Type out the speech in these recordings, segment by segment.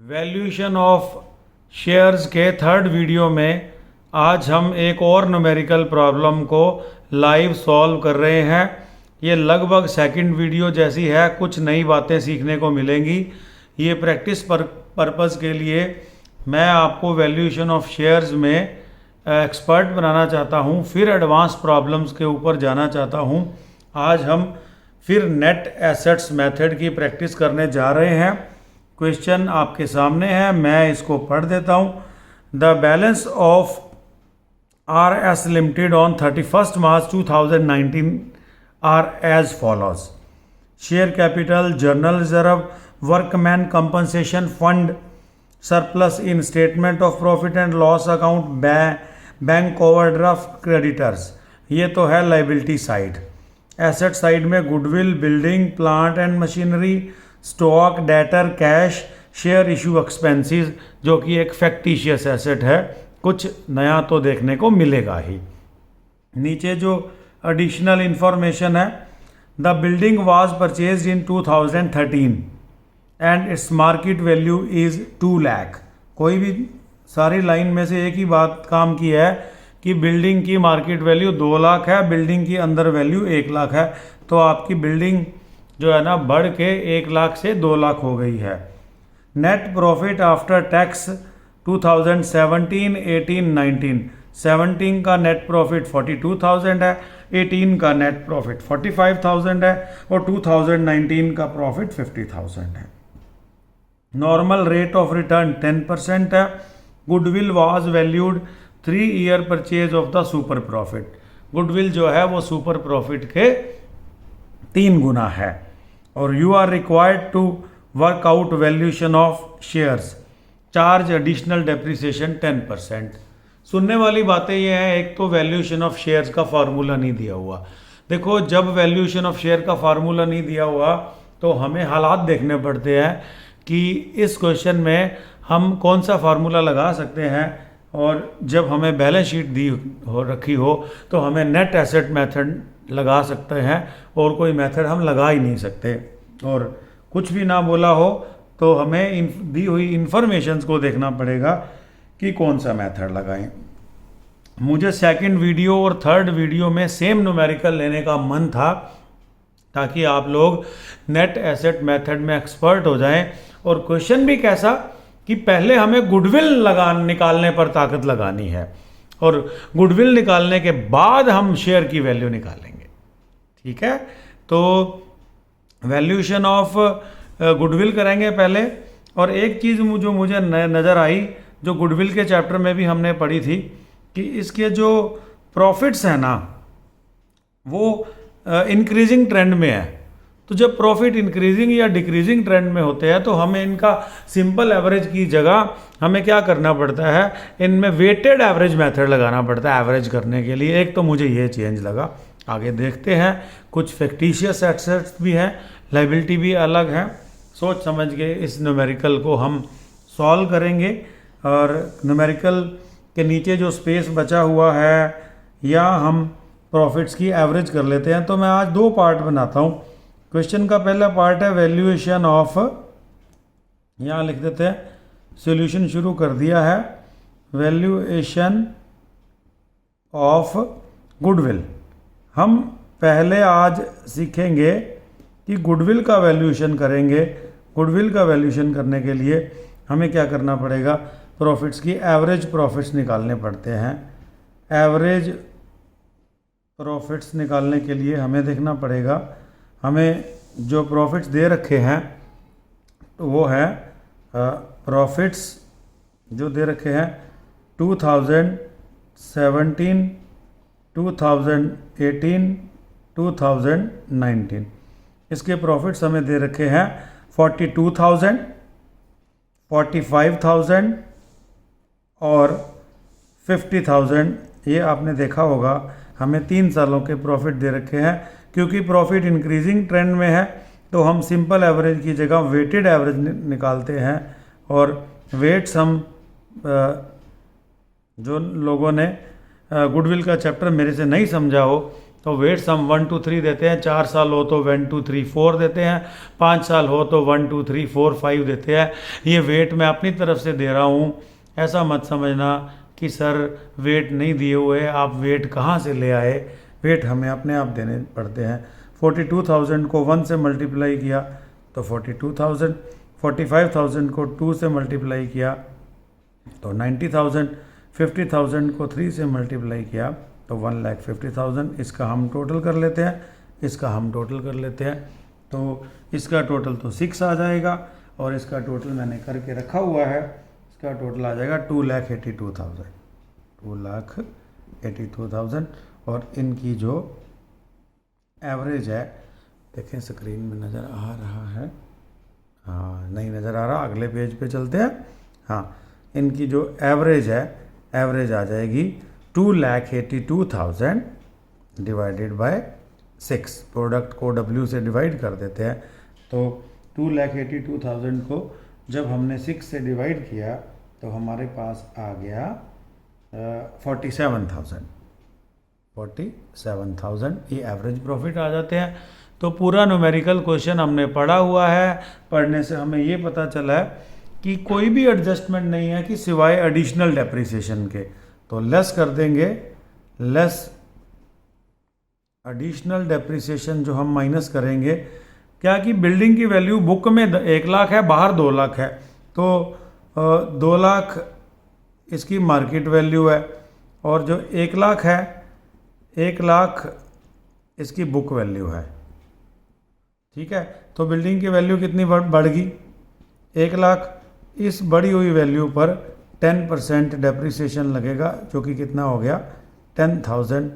Valuation of shares के third video में आज हम एक और न्यूमेरिकल प्रॉब्लम को लाइव सॉल्व कर रहे हैं। ये लगभग सेकंड वीडियो जैसी है, कुछ नई बातें सीखने को मिलेंगी। ये प्रैक्टिस पर्पज़ के लिए मैं आपको वैल्यूएशन ऑफ शेयर्स में एक्सपर्ट बनाना चाहता हूँ, फिर एडवांस प्रॉब्लम्स के ऊपर जाना चाहता हूँ। आज हम फिर नेट एसेट्स मेथड की प्रैक्टिस करने जा रहे हैं। क्वेश्चन आपके सामने है, मैं इसको पढ़ देता हूँ। The balance of RS limited on 31 March 2019 are as follows. Share capital, general reserve, workman compensation fund, surplus in statement of profit and loss account, bank overdraft, creditors. ये तो है लाइबिलिटी साइड। एसेट साइड में goodwill, building, plant and machinery, stock, debtor, cash, share issue expenses, जो कि एक factitious asset है। कुछ नया तो देखने को मिलेगा ही। नीचे जो एडिशनल इंफॉर्मेशन है, the building was purchased in 2013 and its market value is 2 lakh. कोई भी सारी लाइन में से एक ही बात काम की है कि बिल्डिंग की मार्केट वैल्यू 2 लाख है, बिल्डिंग की अंदर वैल्यू 1 लाख है। तो आपकी बिल्डिंग जो है ना बढ़ के 1 लाख से 2 लाख हो गई है। Net profit after tax 2017, 18, 19। 17 का नेट प्रॉफिट 42,000 है, 18 का नेट प्रॉफिट 45,000 है और 2019 का प्रॉफिट 50,000 है। नॉर्मल रेट ऑफ रिटर्न 10% है। Goodwill was valued 3 year purchase of the super profit. Goodwill जो है वो सुपर प्रॉफिट के 3 गुना है। और you are required to work out valuation of shares, charge additional depreciation 10%। सुनने वाली बातें ये हैं, एक तो वैल्यूएशन ऑफ शेयर्स का फार्मूला नहीं दिया हुआ। देखो, जब वैल्यूएशन ऑफ शेयर का फार्मूला नहीं दिया हुआ तो हमें हालात देखने पड़ते हैं कि इस क्वेश्चन में हम कौन सा फार्मूला लगा सकते हैं। और जब हमें बैलेंस शीट दी हो रखी हो तो हमें नेट एसेट मेथड लगा सकते हैं और कोई मेथड हम लगा ही नहीं सकते। और कुछ भी ना बोला हो तो हमें दी हुई इंफॉर्मेशंस को देखना पड़ेगा कि कौन सा मेथड लगाएं। मुझे सेकंड वीडियो और थर्ड वीडियो में सेम न्यूमेरिकल लेने का मन था ताकि आप लोग नेट एसेट मेथड में एक्सपर्ट हो जाएं। और क्वेश्चन भी कैसा कि पहले हमें गुडविल निकालने पर ताकत लगानी है और गुडविल निकालने के बाद हम शेयर की वैल्यू निकालेंगे। ठीक है, तो वैल्यूएशन ऑफ गुडविल करेंगे पहले। और एक चीज़ जो मुझे नज़र आई, जो गुडविल के चैप्टर में भी हमने पढ़ी थी, कि इसके जो प्रॉफिट्स हैं ना वो इंक्रीजिंग ट्रेंड में है। तो जब प्रॉफिट इंक्रीजिंग या डिक्रीजिंग ट्रेंड में होते हैं तो हमें इनका सिंपल एवरेज की जगह हमें क्या करना पड़ता है, इनमें वेटेड एवरेज मेथड लगाना पड़ता है एवरेज करने के लिए। एक तो मुझे ये चेंज लगा। आगे देखते हैं। कुछ फैक्टिशियस एसेट्स भी हैं, लाइबिलिटी भी अलग है। सोच समझ के इस न्यूमेरिकल को हम सॉल्व करेंगे। और न्यूमेरिकल के नीचे जो स्पेस बचा हुआ है या हम प्रॉफिट्स की एवरेज कर लेते हैं। तो मैं आज 2 पार्ट बनाता हूँ। क्वेश्चन का पहला पार्ट है वैल्यूएशन ऑफ, यहाँ लिख देते हैं, सॉल्यूशन शुरू कर दिया है। Valuation of goodwill. हम पहले आज सीखेंगे कि गुडविल का वैल्यूएशन करेंगे। गुडविल का वैल्यूएशन करने के लिए हमें क्या करना पड़ेगा, प्रॉफिट्स की एवरेज प्रॉफिट्स निकालने पड़ते हैं। एवरेज प्रॉफिट्स निकालने के लिए हमें देखना पड़ेगा, हमें जो प्रॉफिट्स दे रखे हैं तो वो है प्रॉफिट्स जो दे रखे हैं 2017, 2018, 2019। इसके प्रॉफिट्स हमें दे रखे हैं 42,000, 45,000 और 50,000। ये आपने देखा होगा, हमें 3 सालों के प्रॉफिट दे रखे हैं। क्योंकि प्रॉफिट इंक्रीजिंग ट्रेंड में है तो हम सिंपल एवरेज की जगह वेटेड एवरेज निकालते हैं। और वेट्स हम जो लोगों ने गुडविल का चैप्टर मेरे से नहीं समझा हो तो वेट्स हम 1 2 3 देते हैं, 4 साल हो तो 1 2 3 4 देते हैं, 5 साल हो तो 1 2 3 4 5 देते हैं। ये वेट मैं अपनी तरफ से दे रहा हूँ, ऐसा मत समझना कि सर वेट नहीं दिए हुए, आप वेट कहाँ से ले आए। वेट हमें अपने आप देने पड़ते हैं। 42,000 को 1 से मल्टीप्लाई किया तो 42,000, 45,000 को 2 से मल्टीप्लाई किया तो 90,000, 50,000 को 3 से मल्टीप्लाई किया तो 1,50,000। इसका हम टोटल कर लेते हैं, इसका हम टोटल कर लेते हैं। तो इसका टोटल तो 6 आ जाएगा और इसका टोटल मैंने करके रखा हुआ है, इसका टोटल आ जाएगा 2,82,000, 2,82,000। और इनकी जो एवरेज है, देखें स्क्रीन में नज़र आ रहा है, हाँ नहीं नज़र आ रहा, अगले पेज पे चलते हैं। हाँ, इनकी जो एवरेज है, एवरेज आ जाएगी 2,82,000 डिवाइडेड बाय 6। प्रोडक्ट को W से डिवाइड कर देते हैं, तो 2,82,000 को जब हमने 6 से डिवाइड किया तो हमारे पास आ गया 47,000। ये एवरेज प्रॉफिट आ जाते हैं। तो पूरा न्यूमेरिकल क्वेश्चन हमने पढ़ा हुआ है। पढ़ने से हमें ये पता चला है कि कोई भी एडजस्टमेंट नहीं है कि सिवाय एडिशनल डेप्रिसिएशन के। तो लेस कर देंगे, लेस एडिशनल डेप्रिसिएशन जो हम माइनस करेंगे, क्या कि बिल्डिंग की वैल्यू बुक में 1 लाख है, बाहर 2 लाख है, तो 2 लाख इसकी मार्केट वैल्यू है और जो 1 लाख है, 1 लाख इसकी बुक वैल्यू है। ठीक है, तो बिल्डिंग की वैल्यू कितनी बढ़ गई, 1 लाख। इस बढ़ी हुई वैल्यू पर 10% डेप्रिसिएशन लगेगा, जो कि कितना हो गया 10,000।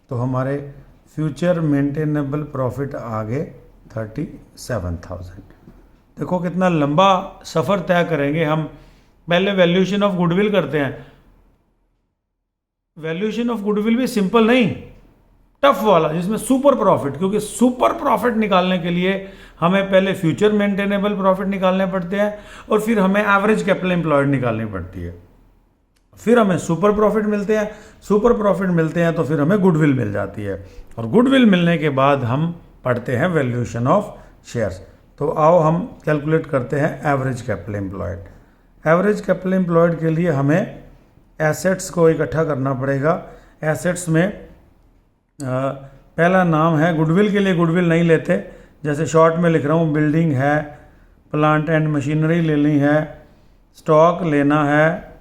तो हमारे फ्यूचर मेंटेनेबल प्रॉफिट आ गए 37,000। देखो कितना लंबा सफ़र तय करेंगे हम। पहले वैल्यूएशन ऑफ गुडविल करते हैं। वैल्यूएशन ऑफ गुडविल भी सिंपल नहीं, टफ वाला, जिसमें सुपर प्रॉफिट, क्योंकि सुपर प्रॉफिट निकालने के लिए हमें पहले फ्यूचर मेंटेनेबल प्रॉफिट निकालने पड़ते हैं और फिर हमें एवरेज कैपिटल एम्प्लॉयड निकालनी पड़ती है, फिर हमें सुपर प्रॉफिट मिलते हैं। सुपर प्रॉफिट मिलते हैं तो फिर हमें गुडविल मिल जाती है और गुडविल मिलने के बाद हम पढ़ते हैं वैल्यूएशन ऑफ शेयर्स। तो आओ हम कैलकुलेट करते हैं average capital employed. Average capital employed के लिए हमें एसेट्स को इकट्ठा करना पड़ेगा। एसेट्स में पहला नाम है, गुडविल के लिए गुडविल नहीं लेते, जैसे शॉर्ट में लिख रहा हूँ, बिल्डिंग है, प्लांट एंड मशीनरी लेनी है, स्टॉक लेना है,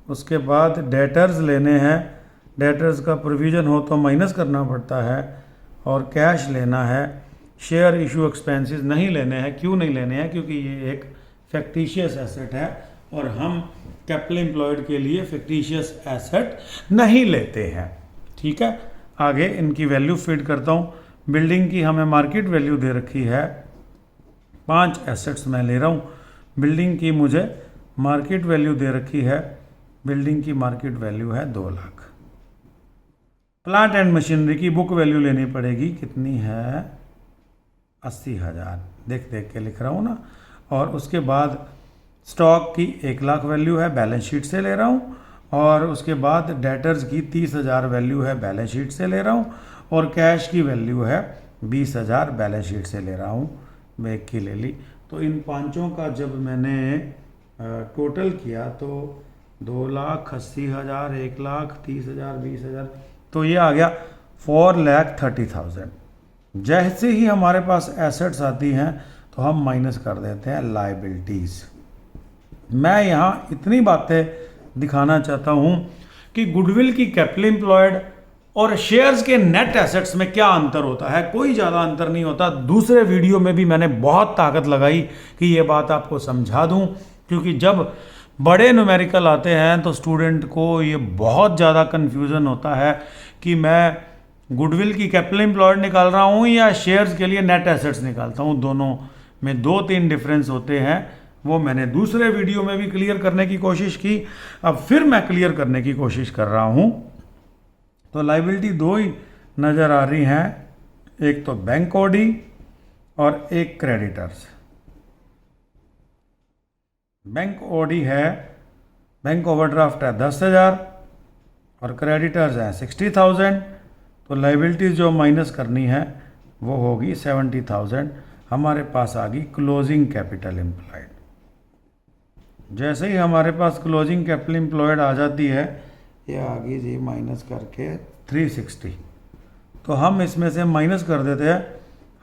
उसके बाद डेटर्स लेने हैं, डेटर्स का प्रोविज़न हो तो माइनस करना पड़ता है, और कैश लेना है। शेयर इशू एक्सपेंसेस नहीं लेने हैं। क्यों नहीं लेने हैं? क्योंकि ये एक फैक्टिशियस एसेट है और हम कैपिटल एम्प्लॉयड के लिए फैक्टिशियस एसेट नहीं लेते हैं। ठीक है, आगे इनकी वैल्यू फीड करता हूँ। बिल्डिंग की हमें मार्केट वैल्यू दे रखी है, 5 एसेट्स मैं ले रहा हूँ। बिल्डिंग की मुझे मार्केट वैल्यू दे रखी है, बिल्डिंग की मार्केट वैल्यू है 2 लाख। प्लांट एंड मशीनरी की बुक वैल्यू लेनी पड़ेगी, कितनी है 80,000, देख देख के लिख रहा हूँ ना। और उसके बाद स्टॉक की 1 लाख वैल्यू है, बैलेंस शीट से ले रहा हूँ। और उसके बाद डेटर्स की 30,000 वैल्यू है, बैलेंस शीट से ले रहा हूँ। और कैश की वैल्यू है 20,000, बैलेंस शीट से ले रहा हूँ, बैक की ले ली। तो इन पांचों का जब मैंने टोटल किया तो 2,80,000, 1,30,000, 20,000, तो ये आ गया 4,30,000। जैसे ही हमारे पास एसेट्स आती हैं तो हम माइनस कर देते हैं लायबिलिटीज़। मैं यहाँ इतनी बातें दिखाना चाहता हूँ कि गुडविल की कैपिटल एम्प्लॉयड और शेयर्स के नेट एसेट्स में क्या अंतर होता है। कोई ज़्यादा अंतर नहीं होता। दूसरे वीडियो में भी मैंने बहुत ताकत लगाई कि ये बात आपको समझा दूँ, क्योंकि जब बड़े न्यूमेरिकल आते हैं तो स्टूडेंट को ये बहुत ज़्यादा कन्फ्यूज़न होता है कि मैं गुडविल की कैपिटल एम्प्लॉयड निकाल रहा हूँ या शेयर्स के लिए नेट एसेट्स निकालता हूँ। दोनों में 2-3 डिफरेंस होते हैं। वो मैंने दूसरे वीडियो में भी क्लियर करने की कोशिश की, अब फिर मैं क्लियर करने की कोशिश कर रहा हूँ। तो लायबिलिटी 2 ही नज़र आ रही हैं, एक तो बैंक ओडी और एक क्रेडिटर्स। बैंक ओडी है, बैंक ओवरड्राफ्ट है 10,000 और क्रेडिटर्स हैं 60,000। तो लाइबिलिटीज़ जो माइनस करनी है वो होगी 70,000। हमारे पास आ गई क्लोजिंग कैपिटल एम्प्लॉयड। जैसे ही हमारे पास क्लोजिंग कैपिटल एम्प्लॉयड आ जाती है, ये आ गई जी माइनस करके 360। तो हम इसमें से माइनस कर देते हैं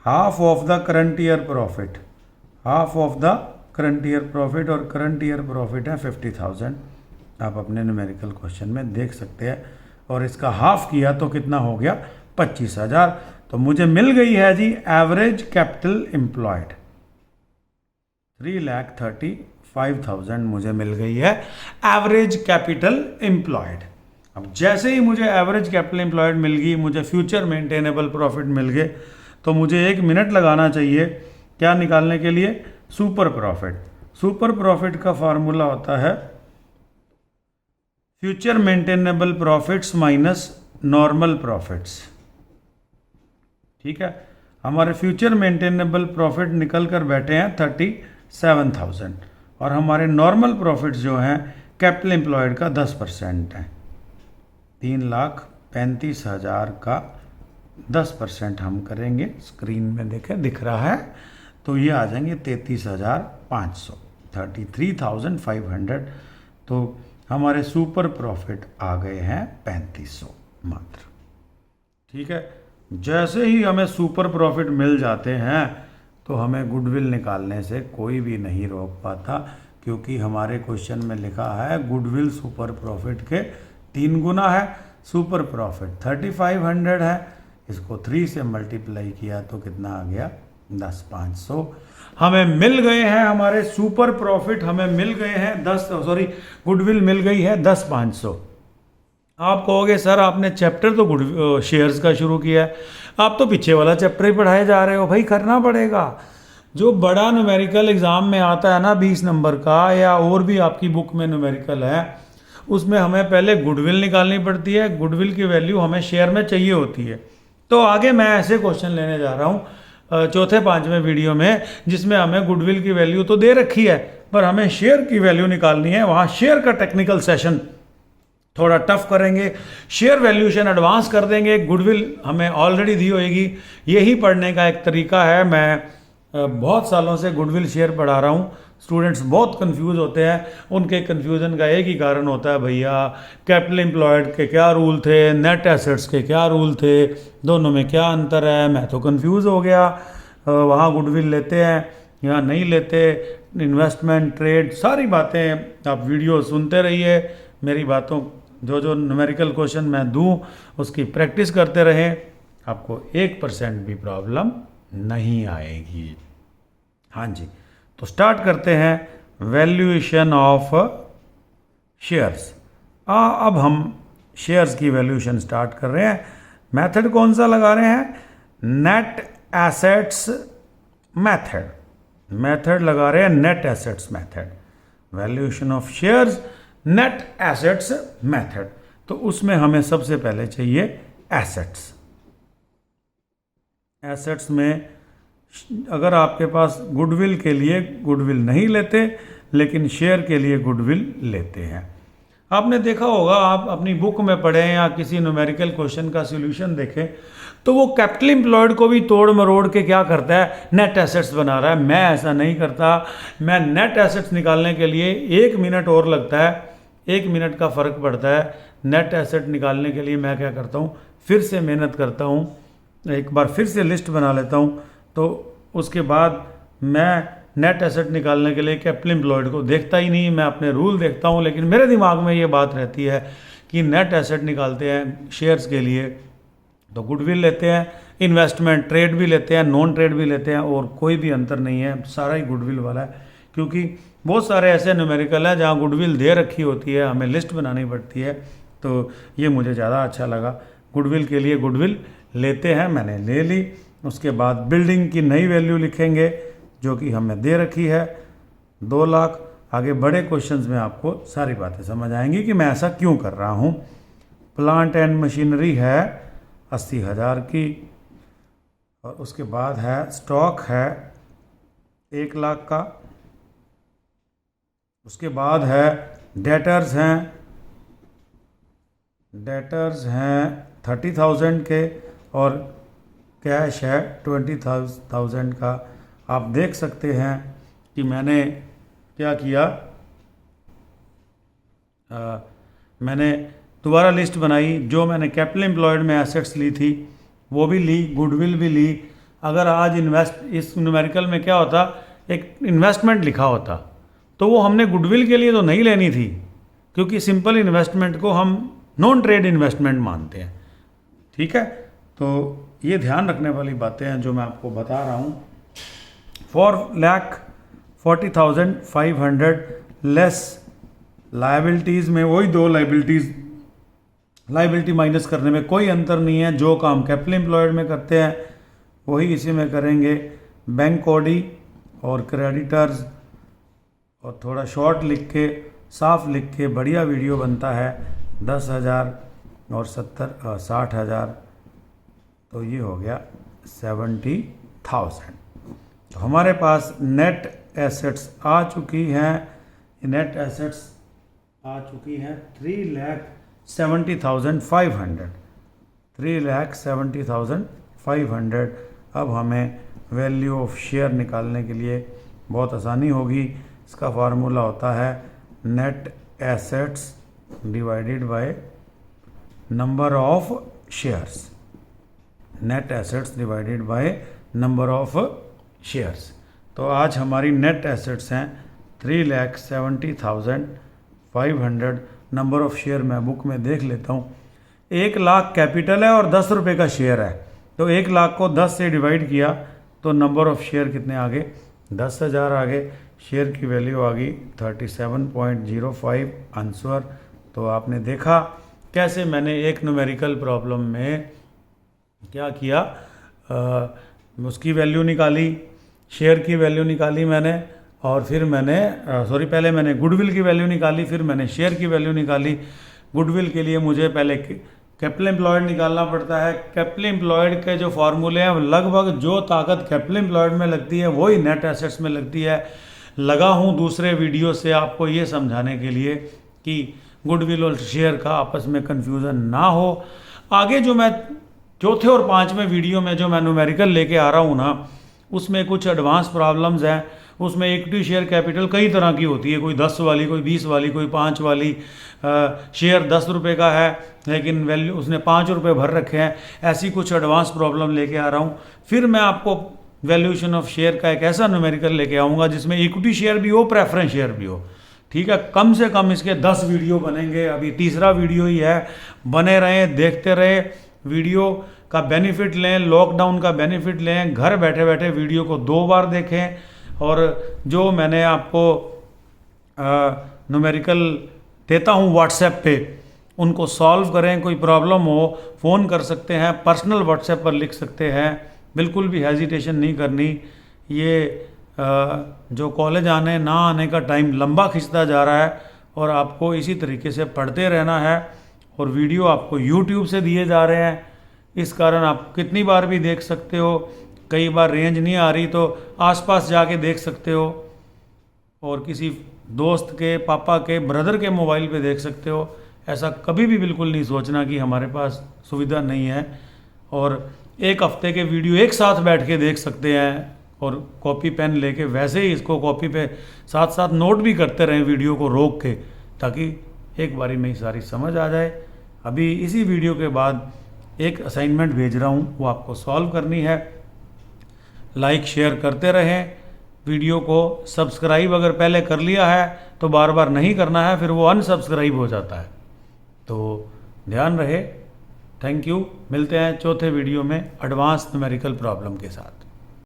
half of the current year profit, half of the current year profit, और करंट ईयर प्रॉफिट है 50,000। आप अपने न्यूमेरिकल क्वेश्चन में देख सकते हैं। और इसका हाफ किया तो कितना हो गया, 25,000। तो मुझे मिल गई है जी एवरेज कैपिटल एम्प्लॉयड 3,35,000 मुझे मिल गई है एवरेज कैपिटल एम्प्लॉयड। अब जैसे ही मुझे एवरेज कैपिटल एम्प्लॉयड मिल गई, मुझे फ्यूचर मेंटेनेबल प्रॉफिट मिल गए, तो मुझे 1 मिनट लगाना चाहिए क्या निकालने के लिए, सुपर प्रॉफिट। सुपर प्रॉफिट का फार्मूला होता है future maintainable profits minus normal profits. ठीक है, हमारे फ्यूचर मेंटेनेबल प्रॉफिट निकल कर बैठे हैं 37,000, और हमारे नॉर्मल प्रॉफिट्स जो हैं कैपिटल एम्प्लॉयड का 10% है। 3,35,000 का 10% हम करेंगे, स्क्रीन में देखें दिख रहा है, तो ये आ जाएंगे 33,500, 33,500। तो हमारे सुपर प्रॉफिट आ गए हैं 3500 मात्र। ठीक है, जैसे ही हमें सुपर प्रॉफिट मिल जाते हैं तो हमें गुडविल निकालने से कोई भी नहीं रोक पाता, क्योंकि हमारे क्वेश्चन में लिखा है गुडविल सुपर प्रॉफिट के 3 गुना है। सुपर प्रॉफिट 3500 है, इसको 3 से मल्टीप्लाई किया तो कितना आ गया, 10,500। हमें मिल गए हैं हमारे सुपर प्रॉफिट, हमें मिल गए हैं गुडविल मिल गई है 10,500। आप कहोगे सर आपने चैप्टर तो शेयर्स का शुरू किया है, आप तो पीछे वाला चैप्टर ही पढ़ाए जा रहे हो। भाई करना पड़ेगा, जो बड़ा न्यूमेरिकल एग्जाम में आता है ना 20 नंबर का, या और भी आपकी बुक में न्यूमेरिकल है, उसमें हमें पहले गुडविल निकालनी पड़ती है। गुडविल की वैल्यू हमें शेयर में चाहिए होती है। तो आगे मैं ऐसे क्वेश्चन लेने जा रहा हूँ चौथे 5वें वीडियो में, जिसमें हमें गुडविल की वैल्यू तो दे रखी है, पर हमें शेयर की वैल्यू निकालनी है। वहाँ शेयर का टेक्निकल सेशन थोड़ा टफ करेंगे, शेयर वैल्यूएशन एडवांस कर देंगे। गुडविल हमें ऑलरेडी दी होगी, यही पढ़ने का एक तरीका है। मैं बहुत सालों से गुडविल शेयर पढ़ा रहा हूँ। स्टूडेंट्स बहुत कंफ्यूज होते हैं, उनके कन्फ्यूज़न का एक ही कारण होता है, भैया कैपिटल एम्प्लॉयड के क्या रूल थे, नेट एसेट्स के क्या रूल थे, दोनों में क्या अंतर है। मैं तो कंफ्यूज हो गया, वहाँ गुडविल लेते हैं यहाँ नहीं लेते, इन्वेस्टमेंट ट्रेड सारी बातें आप वीडियो सुनते रहिए। मेरी बातों जो न्यूमेरिकल क्वेश्चन मैं दूं उसकी प्रैक्टिस करते रहें, आपको 1% भी प्रॉब्लम नहीं आएगी। हाँ जी, तो स्टार्ट करते हैं वैल्यूएशन ऑफ शेयर्स। अब हम शेयर्स की वैल्यूएशन स्टार्ट कर रहे हैं। मेथड कौन सा लगा रहे हैं, नेट एसेट्स मेथड लगा रहे हैं, net assets method. Valuation of shares net assets method. तो उसमें हमें सबसे पहले चाहिए एसेट्स। एसेट्स में अगर आपके पास गुडविल के लिए गुडविल नहीं लेते, लेकिन शेयर के लिए गुडविल लेते हैं। आपने देखा होगा, आप अपनी बुक में पढ़ें या किसी न्यूमेरिकल क्वेश्चन का सॉल्यूशन देखें, तो वो कैपिटल एम्प्लॉयड को भी तोड़ मरोड़ के क्या करता है, नेट एसेट्स बना रहा है। मैं ऐसा नहीं करता। मैं नेट एसेट्स निकालने के लिए 1 मिनट और लगता है, 1 मिनट का फ़र्क पड़ता है। नेट एसेट निकालने के लिए मैं क्या करता हूँ, फिर से मेहनत करता हूँ, एक बार फिर से लिस्ट बना लेता हूँ। तो उसके बाद मैं नेट एसेट निकालने के लिए कैपिटल एम्प्लॉयड को देखता ही नहीं, मैं अपने रूल देखता हूँ। लेकिन मेरे दिमाग में ये बात रहती है कि नेट एसेट निकालते हैं शेयर्स के लिए तो गुडविल लेते हैं, इन्वेस्टमेंट ट्रेड भी लेते हैं, नॉन ट्रेड भी लेते हैं, और कोई भी अंतर नहीं है, सारा ही गुडविल वाला है। क्योंकि बहुत सारे ऐसे न्यूमेरिकल हैं जहाँ गुडविल दे रखी होती है, हमें लिस्ट बनानी पड़ती है। तो ये मुझे ज़्यादा अच्छा लगा। गुडविल के लिए गुडविल लेते हैं, मैंने ले ली। उसके बाद बिल्डिंग की नई वैल्यू लिखेंगे जो कि हमें दे रखी है 2 लाख। आगे बड़े क्वेश्चंस में आपको सारी बातें समझ आएंगी कि मैं ऐसा क्यों कर रहा हूँ। प्लांट एंड मशीनरी है 80,000 की, और उसके बाद है स्टॉक है 1 लाख का। उसके बाद है डेटर्स हैं 30,000 के और कैश है 20,000 का। आप देख सकते हैं कि मैंने क्या किया, मैंने दोबारा लिस्ट बनाई। जो मैंने कैपिटल एम्प्लॉयड में एसेट्स ली थी वो भी ली, गुडविल भी ली। अगर आज इस न्यूमेरिकल में क्या होता, एक इन्वेस्टमेंट लिखा होता तो वो हमने गुडविल के लिए तो नहीं लेनी थी, क्योंकि सिंपल इन्वेस्टमेंट को हम नॉन ट्रेड इन्वेस्टमेंट मानते हैं। ठीक है, तो ये ध्यान रखने वाली बातें हैं जो मैं आपको बता रहा हूँ। 4,40,500 लेस लायबिलिटीज़ में वही दो लायबिलिटी माइनस करने में कोई अंतर नहीं है। जो काम कैपिटल एम्प्लॉयड में करते हैं वही इसी में करेंगे। बैंक कोडी और क्रेडिटर्स और थोड़ा शॉर्ट लिख के, साफ लिख के बढ़िया वीडियो बनता है। 10,000 और 60,000, तो ये हो गया 70,000। तो हमारे पास नेट एसेट्स आ चुकी हैं, नेट एसेट्स आ चुकी हैं 3,70,500। 3,70,500। अब हमें वैल्यू ऑफ शेयर निकालने के लिए बहुत आसानी होगी। इसका फार्मूला होता है net assets divided by number of shares. Net assets divided by number of shares. तो आज हमारी नेट एसेट्स हैं 3,70,500। नंबर ऑफ शेयर मैं बुक में देख लेता हूँ। 1 लाख कैपिटल है और 10 रुपये का शेयर है, तो 1 लाख को 10 से डिवाइड किया तो नंबर ऑफ शेयर कितने आ गए, 10,000 आ गए। शेयर की वैल्यू आ गई 37.05 आंसर। तो आपने देखा कैसे मैंने एक न्यूमेरिकल प्रॉब्लम में क्या किया, उसकी वैल्यू निकाली, शेयर की वैल्यू निकाली मैंने, और फिर मैंने पहले मैंने गुडविल की वैल्यू निकाली, फिर मैंने शेयर की वैल्यू निकाली। गुडविल के लिए मुझे पहले कैपिटल एम्प्लॉयड निकालना पड़ता है। कैपिटल एम्प्लॉयड के जो फार्मूले हैं लगभग जो ताकत कैपिटल एम्प्लॉयड में लगती है वही नेट एसेट्स में लगती है। लगा हूँ दूसरे वीडियो से आपको ये समझाने के लिए कि गुडविल और शेयर का आपस में कन्फ्यूज़न ना हो। आगे जो मैं चौथे और पाँचवें वीडियो में जो मैं न्यूमेरिकल लेके आ रहा हूँ ना, उसमें कुछ एडवांस प्रॉब्लम्स हैं। उसमें इक्विटी शेयर कैपिटल कई तरह की होती है, कोई 10 वाली, कोई 20 वाली, कोई 5 वाली। शेयर 10 रुपये का है लेकिन वैल्यू उसने 5 रुपये भर रखे हैं। ऐसी कुछ एडवांस प्रॉब्लम लेके आ रहा हूँ। फिर मैं आपको वैल्यूएशन ऑफ शेयर का एक ऐसा न्यूमेरिकल लेके आऊँगा जिसमें इक्विटी शेयर भी हो, प्रेफरेंस शेयर भी हो। ठीक है, कम से कम इसके 10 वीडियो बनेंगे। अभी तीसरा वीडियो ही है। बने रहें, देखते रहे, वीडियो का बेनिफिट लें, लॉकडाउन का बेनिफिट लें। घर बैठे बैठे वीडियो को 2 बार देखें, और जो मैंने आपको न्यूमेरिकल देता हूँ व्हाट्सएप पे, उनको सॉल्व करें। कोई प्रॉब्लम हो फ़ोन कर सकते हैं, पर्सनल व्हाट्सएप पर लिख सकते हैं। बिल्कुल भी हेजिटेशन नहीं करनी। ये जो कॉलेज आने ना आने का टाइम लंबा खिंचता जा रहा है, और आपको इसी तरीके से पढ़ते रहना है। और वीडियो आपको यूट्यूब से दिए जा रहे हैं, इस कारण आप कितनी बार भी देख सकते हो। कई बार रेंज नहीं आ रही तो आसपास जाके देख सकते हो, और किसी दोस्त के, पापा के, ब्रदर के मोबाइल पे देख सकते हो। ऐसा कभी भी बिल्कुल नहीं सोचना कि हमारे पास सुविधा नहीं है। और एक हफ्ते के वीडियो एक साथ बैठ के देख सकते हैं, और कॉपी पेन लेके वैसे ही इसको कॉपी पे साथ साथ नोट भी करते रहें वीडियो को रोक के, ताकि एक बारी में ही सारी समझ आ जाए। अभी इसी वीडियो के बाद एक असाइनमेंट भेज रहा हूँ, वो आपको सॉल्व करनी है। लाइक शेयर करते रहें वीडियो को। सब्सक्राइब अगर पहले कर लिया है तो बार बार नहीं करना है, फिर वो अनसब्सक्राइब हो जाता है। तो ध्यान रहे। Thank you. मिलते हैं चौथे वीडियो में एडवांस न्यूमेरिकल प्रॉब्लम के साथ।